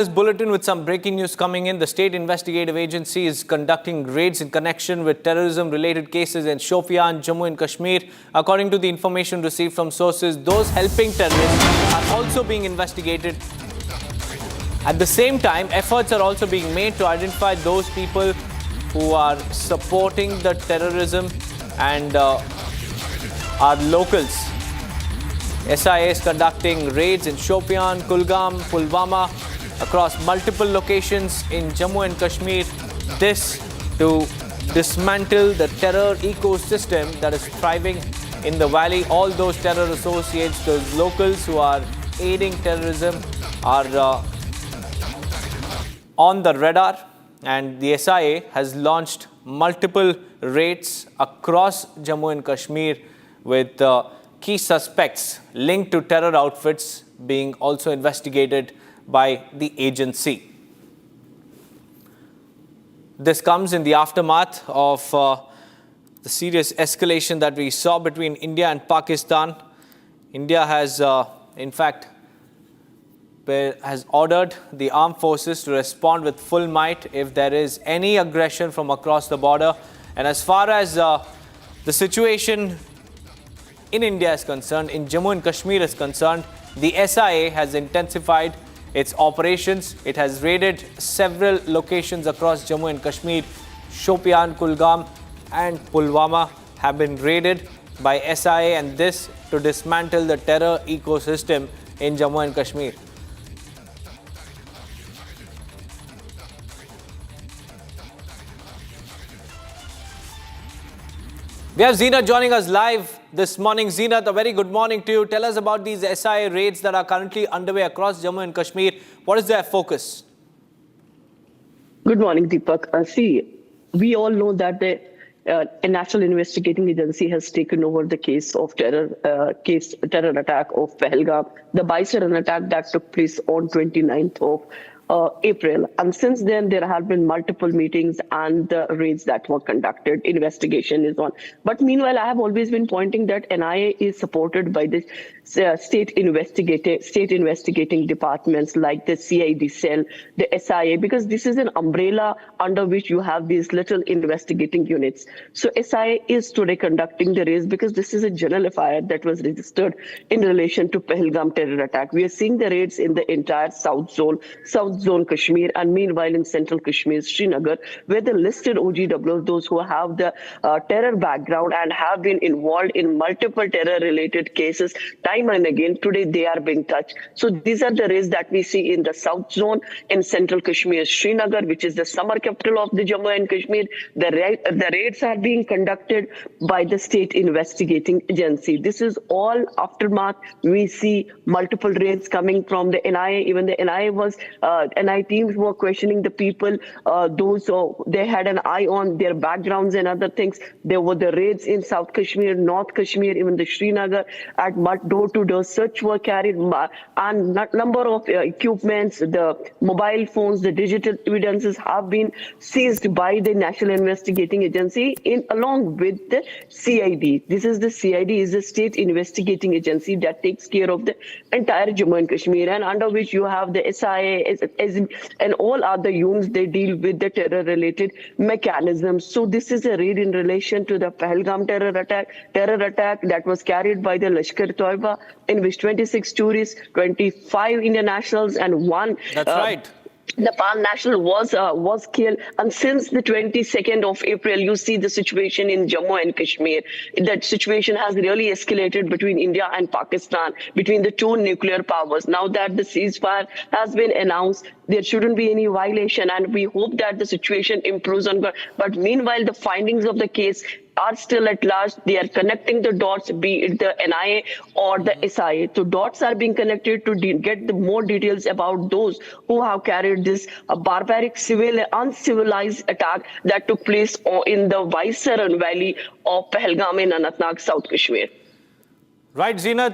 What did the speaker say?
This bulletin with some breaking news coming in. The State Investigative Agency is conducting raids in connection with terrorism-related cases in Shopian, Jammu and Kashmir. According to the information received from sources, those helping terrorists are also being investigated. At the same time, efforts are also being made to identify those people who are supporting the terrorism and are locals. SIA is conducting raids in Shopian, Kulgam, Pulwama, across multiple locations in Jammu and Kashmir. This to dismantle the terror ecosystem that is thriving in the valley. All those terror associates, those locals who are aiding terrorism are on the radar, and the SIA has launched multiple raids across Jammu and Kashmir with key suspects linked to terror outfits being also investigated by the agency. This comes in the aftermath of the serious escalation that we saw between India and Pakistan. India has, in fact, has ordered the armed forces to respond with full might if there is any aggression from across the border. And as far as the situation in India is concerned, in Jammu and Kashmir is concerned, the SIA has intensified its operations. It has raided several locations across Jammu and Kashmir. Shopian, Kulgam and Pulwama have been raided by SIA, and this to dismantle the terror ecosystem in Jammu and Kashmir. We have Zeenat joining us live this morning. Zeenat, a very good morning to you. Tell us about these SIA raids that are currently underway across Jammu and Kashmir. What is their focus? Good morning, Deepak. See, we all know that a national investigating agency has taken over the case of terror attack of Pahalgam, the bicycle attack that took place on 29th of April. And since then, there have been multiple meetings and the raids that were conducted. Investigation is on. But meanwhile, I have always been pointing that NIA is supported by the state investigating departments like the CID cell, the SIA, because this is an umbrella under which you have these little investigating units. So SIA is today conducting the raids because this is a general FIR that was registered in relation to Pahalgam terror attack. We are seeing the raids in the entire South Zone Kashmir, and meanwhile in Central Kashmir, Srinagar, where the listed OGWs, those who have the terror background and have been involved in multiple terror-related cases, time and again, today they are being touched. So these are the raids that we see in the South Zone, in Central Kashmir, Srinagar, which is the summer capital of the Jammu and Kashmir. The raids are being conducted by the state investigating agency. This is all aftermath. We see multiple raids coming from the NIA. Even the NIA teams were questioning the people, those they had an eye on their backgrounds and other things. There were the raids in South Kashmir, North Kashmir, even the Srinagar. At door-to-door search were carried, and number of equipments, the mobile phones, the digital evidences have been seized by the National Investigating Agency along with the CID. This is the CID is the state investigating agency that takes care of the entire Jammu and Kashmir, and under which you have the SIA and all other units. They deal with the terror-related mechanisms. So this is a raid in relation to the Pahalgam terror attack that was carried by the Lashkar-e-Toiba, in which 26 tourists, 25 Indian nationals, and one. That's right. The Nepal national was killed, and since the 22nd of April, you see the situation in Jammu and Kashmir. That situation has really escalated between India and Pakistan, between the two nuclear powers. Now that the ceasefire has been announced, there shouldn't be any violation, and we hope that the situation improves. But meanwhile, the findings of the case are still at large. They are connecting the dots, be it the NIA or the SIA. So dots are being connected to get the more details about those who have carried this barbaric, uncivilized attack that took place in the Vaisaran Valley of Pahalgam in Anantnag, South Kashmir. Right, Zeenat.